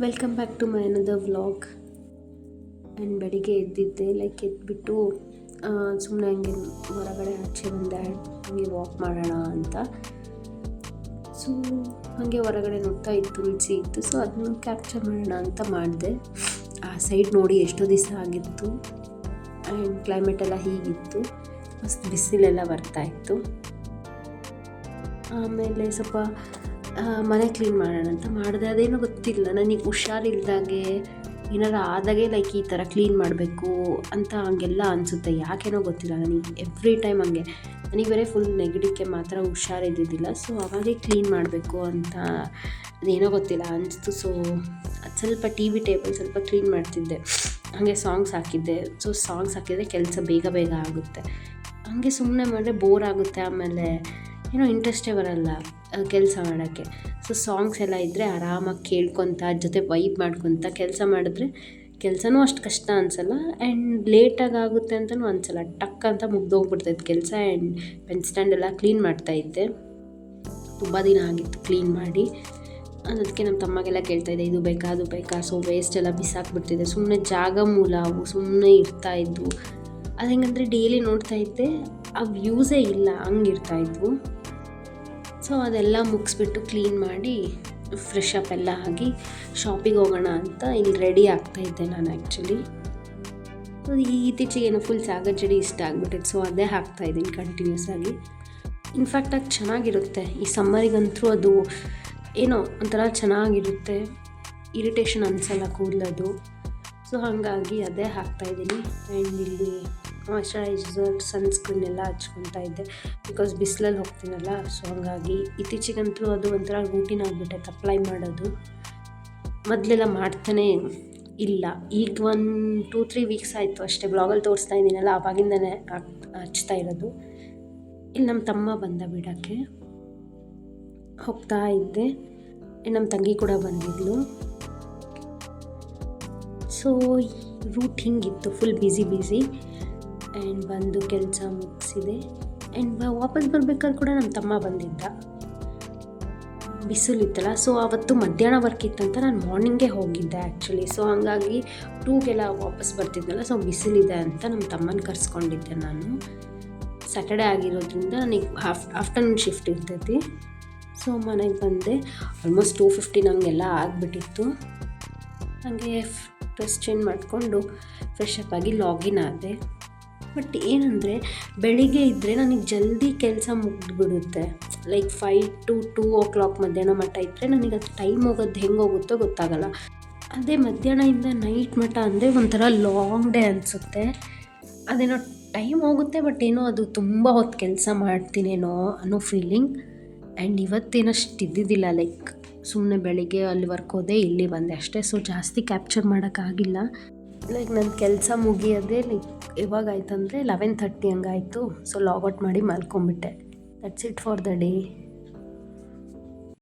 Welcome back to my another vlog. And ಬೆಳಿಗ್ಗೆ ಎದ್ದಿದ್ದೆ, ಎದ್ಬಿಟ್ಟು ಸುಮ್ಮನೆ ಹಂಗೆ ಹೊರಗಡೆ ಆಚೆ ಬಂದೆ, ಹಂಗೆ ವಾಕ್ ಮಾಡೋಣ ಅಂತ. ಸೊ ಹಾಗೆ ಹೊರಗಡೆ ನೋಡ್ತಾ ಇತ್ತು, ತುಳಸಿ ಇತ್ತು, ಸೊ ಅದನ್ನು ಕ್ಯಾಪ್ಚರ್ ಮಾಡೋಣ ಅಂತ ಮಾಡಿದೆ. ಆ ಸೈಡ್ ನೋಡಿ ಎಷ್ಟೋ ದಿವಸ ಆಗಿತ್ತು ಆ್ಯಂಡ್ ಕ್ಲೈಮೇಟ್ ಎಲ್ಲ ಹೀಗಿತ್ತು, ಮಸ್ತ್ ಬಿಸಿಲೆಲ್ಲ ಬರ್ತಾಯಿತ್ತು. ಆಮೇಲೆ ಸ್ವಲ್ಪ ಮನೆ ಕ್ಲೀನ್ ಮಾಡೋಣ ಅಂತ ಮಾಡಿದೆ. ಅದೇನೋ ಗೊತ್ತಿಲ್ಲ, ನನಗೆ ಹುಷಾರಿಲ್ದಾಗೆ ಏನಾರು ಆದಾಗೆ ಈ ಥರ ಕ್ಲೀನ್ ಮಾಡಬೇಕು ಅಂತ ಹಂಗೆಲ್ಲ ಅನಿಸುತ್ತೆ. ಯಾಕೇನೋ ಗೊತ್ತಿಲ್ಲ, ನನಗೆ ಎವ್ರಿ ಟೈಮ್ ಹಂಗೆ. ನನಗೆ ಬೇರೆ ಫುಲ್ ನೆಗಡಿಕೆ ಮಾತ್ರ ಹುಷಾರಿದ್ದಿದ್ದಿಲ್ಲ. ಸೊ ಅವಾಗೇ ಕ್ಲೀನ್ ಮಾಡಬೇಕು ಅಂತ ಅದೇನೋ ಗೊತ್ತಿಲ್ಲ ಅನಿಸ್ತು. ಸೊ ಅದು ಸ್ವಲ್ಪ ಟಿ ವಿ ಟೇಬಲ್ ಸ್ವಲ್ಪ ಕ್ಲೀನ್ ಮಾಡ್ತಿದ್ದೆ, ಹಾಗೆ ಸಾಂಗ್ಸ್ ಹಾಕಿದ್ದೆ. ಸೊ ಸಾಂಗ್ಸ್ ಹಾಕಿದರೆ ಕೆಲಸ ಬೇಗ ಬೇಗ ಆಗುತ್ತೆ. ಹಾಗೆ ಸುಮ್ಮನೆ ಮಾಡಿದ್ರೆ ಬೋರ್ ಆಗುತ್ತೆ, ಆಮೇಲೆ ಏನೋ ಇಂಟ್ರೆಸ್ಟೇ ಬರೋಲ್ಲ ಕೆಲಸ ಮಾಡೋಕ್ಕೆ. ಸೊ ಸಾಂಗ್ಸ್ ಎಲ್ಲ ಇದ್ದರೆ ಆರಾಮಾಗಿ ಕೇಳ್ಕೊತ ಜೊತೆ ವೈಬ್ ಮಾಡ್ಕೊತ ಕೆಲಸ ಮಾಡಿದ್ರೆ ಕೆಲಸನೂ ಅಷ್ಟು ಕಷ್ಟ ಅನಿಸಲ್ಲ ಆ್ಯಂಡ್ ಲೇಟಾಗಿ ಆಗುತ್ತೆ ಅಂತಲೂ ಅನಿಸಲ್ಲ. ಟಕ್ ಅಂತ ಮುಗ್ದೋಗ್ಬಿಡ್ತೈತೆ ಕೆಲಸ. ಆ್ಯಂಡ್ ಪೆನ್ ಸ್ಟ್ಯಾಂಡ್ ಎಲ್ಲ ಕ್ಲೀನ್ ಮಾಡ್ತಾಯಿದ್ದೆ, ತುಂಬ ದಿನ ಆಗಿತ್ತು ಕ್ಲೀನ್ ಮಾಡಿ. ಅದಕ್ಕೆ ನಮ್ಮ ತಮ್ಮಗೆಲ್ಲ ಕೇಳ್ತಾಯಿದ್ದೆ, ಇದು ಬೇಕಾ ಅದು ಬೇಕಾ. ಸೊ ವೇಸ್ಟ್ ಎಲ್ಲ ಬಿಸಾಕ್ಬಿಡ್ತಿದ್ದೆ, ಸುಮ್ಮನೆ ಜಾಗ ಮೂಲ ಅವು ಸುಮ್ಮನೆ ಇರ್ತಾಯಿದ್ವು. ಅದು ಹೆಂಗಂದರೆ ಡೈಲಿ ನೋಡ್ತಾಯಿದ್ದೆ, ಅವು ಯೂಸೇ ಇಲ್ಲ, ಹಂಗಿರ್ತಾಯಿದ್ವು. ಸೊ ಅದೆಲ್ಲ ಮುಗಿಸ್ಬಿಟ್ಟು ಕ್ಲೀನ್ ಮಾಡಿ ಫ್ರೆಶ್ ಅಪ್ ಎಲ್ಲ ಆಗಿ ಶಾಪಿಗೆ ಹೋಗೋಣ ಅಂತ ಇಲ್ಲಿ ರೆಡಿ ಆಗ್ತಾಯಿದ್ದೆ ನಾನು ಆ್ಯಕ್ಚುಲಿ. ಸೊ ಇತ್ತೀಚೆಗೆ ಏನೋ ಫುಲ್ ಸಾಗರ್ ಜಡಿ ಇಷ್ಟ ಆಗಿಬಿಟ್ಟಿತ್ತು, ಸೊ ಅದೇ ಹಾಕ್ತಾಯಿದ್ದೀನಿ ಕಂಟಿನ್ಯೂಸ್ ಆಗಿ. ಇನ್ಫ್ಯಾಕ್ಟ್ ಅದು ಚೆನ್ನಾಗಿರುತ್ತೆ, ಈ ಸಮ್ಮರಿಗಂತೂ ಅದು ಏನೋ ಒಂಥರ ಚೆನ್ನಾಗಿರುತ್ತೆ, ಇರಿಟೇಷನ್ ಅನಿಸಲ್ಲ ಕೂದಲದು. ಸೊ ಹಾಗಾಗಿ ಅದೇ ಹಾಕ್ತಾಯಿದ್ದೀನಿ. ಆ್ಯಂಡ್ ಇಲ್ಲಿ ಮಾಯ್ಶ್ಚರೈಸರ್, ಸನ್ಸ್ಕ್ರೀನ್ ಎಲ್ಲ ಹಚ್ಕೊತಾ ಇದ್ದೆ, ಬಿಕಾಸ್ ಬಿಸಿಲಲ್ಲಿ ಹೋಗ್ತೀನಲ್ಲ. ಸೊ ಹಾಗಾಗಿ ಇತ್ತೀಚೆಗಂತೂ ಅದು ಒಂಥರ ರೂಟೀನ್ ಆಗಿಬಿಟ್ಟೈತೆ ಅಪ್ಲೈ ಮಾಡೋದು. ಮೊದಲೆಲ್ಲ ಮಾಡ್ತಾನೇ ಇಲ್ಲ, ಈಗ 1-2-3 ವೀಕ್ಸ್ ಆಯಿತು ಅಷ್ಟೇ. ಬ್ಲಾಗಲ್ಲಿ ತೋರಿಸ್ತಾ ಇದ್ದೀನಲ್ಲ, ಆವಾಗಿಂದನೇ ಹಚ್ತಾ ಇರೋದು. ಇಲ್ಲಿ ನಮ್ಮ ತಮ್ಮ ಬಂದ ಬಿಡೋಕ್ಕೆ ಹೋಗ್ತಾ ಇದ್ದೆ, ನಮ್ಮ ತಂಗಿ ಕೂಡ ಬಂದಿದ್ಲು. ಸೊ ರೂಟ್ ಹಿಂಗಿತ್ತು, ಫುಲ್ ಬ್ಯುಸಿ ಆ್ಯಂಡ್ ಬಂದು ಕೆಲಸ ಮುಗಿಸಿದೆ. ಆ್ಯಂಡ್ ವಾಪಸ್ ಬರ್ಬೇಕಾದ್ರೆ ಕೂಡ ನಮ್ಮ ತಮ್ಮ ಬಂದಿದ್ದ, ಬಿಸಿಲಿತ್ತಲ್ಲ. ಸೊ ಆವತ್ತು ಮಧ್ಯಾಹ್ನ ವರ್ಕ್ ಇತ್ತಂತ ನಾನು ಮಾರ್ನಿಂಗೇ ಹೋಗಿದ್ದೆ ಆ್ಯಕ್ಚುಲಿ. ಸೊ ಹಾಗಾಗಿ 2ಗೆಲ್ಲ ವಾಪಸ್ ಬರ್ತಿದ್ನಲ್ಲ, ಸೊ ಬಿಸಿಲಿದೆ ಅಂತ ನಮ್ಮ ತಮ್ಮನ ಕರ್ಸ್ಕೊಂಡಿದ್ದೆ ನಾನು. ಸ್ಯಾಟರ್ಡೇ ಆಗಿರೋದ್ರಿಂದ ನನಗೆ ಆಫ್ಟರ್ನೂನ್ ಶಿಫ್ಟ್ ಇರ್ತೈತಿ. ಸೊ ಮನೆಗೆ ಬಂದೆ, ಆಲ್ಮೋಸ್ಟ್ 2:15 ಹಂಗೆಲ್ಲ ಆಗಿಬಿಟ್ಟಿತ್ತು. ಹಾಗೆ ಡ್ರೆಸ್ ಚೇಂಜ್ ಮಾಡಿಕೊಂಡು ಫ್ರೆಶ್ ಅಪ್ ಆಗಿ ಲಾಗಿನ್ ಆದೆ. ಬಟ್ ಏನಂದರೆ ಬೆಳಿಗ್ಗೆ ಇದ್ದರೆ ನನಗೆ ಜಲ್ದಿ ಕೆಲಸ ಮುಗಿದ್ಬಿಡುತ್ತೆ. 5 to 2 o'clock ಮಧ್ಯಾಹ್ನ ಮಟ್ಟ ಇದ್ದರೆ ನನಗೆ ಅದು ಟೈಮ್ ಹೋಗೋದು ಹೆಂಗೆ ಹೋಗುತ್ತೋ ಗೊತ್ತಾಗಲ್ಲ. ಅದೇ ಮಧ್ಯಾಹ್ನದಿಂದ ನೈಟ್ ಮಟ್ಟ ಅಂದರೆ ಒಂಥರ ಲಾಂಗ್ ಡೇ ಅನಿಸುತ್ತೆ. ಅದೇನೋ ಟೈಮ್ ಹೋಗುತ್ತೆ, ಬಟ್ ಏನೋ ಅದು ತುಂಬ ಹೊತ್ತು ಕೆಲಸ ಮಾಡ್ತೀನೇನೋ ಅನ್ನೋ ಫೀಲಿಂಗ್. ಆ್ಯಂಡ್ ಇವತ್ತೇನಷ್ಟು ಇದ್ದಿದ್ದಿಲ್ಲ, ಸುಮ್ಮನೆ ಬೆಳಿಗ್ಗೆ ಅಲ್ಲಿ ವರ್ಕ್ ಹೋದೆ, ಇಲ್ಲಿ ಬಂದೆ ಅಷ್ಟೇ. ಸೊ ಜಾಸ್ತಿ ಕ್ಯಾಪ್ಚರ್ ಮಾಡೋಕ್ಕಾಗಿಲ್ಲ. ನನ್ನ ಕೆಲಸ ಮುಗಿಯೋದೇ ಯಾವಾಗಾಯ್ತಂದರೆ 11:30 ಹಂಗಾಯಿತು. ಸೊ ಲಾಗೌಟ್ ಮಾಡಿ ಮಲ್ಕೊಂಬಿಟ್ಟೆ. That's it for the day.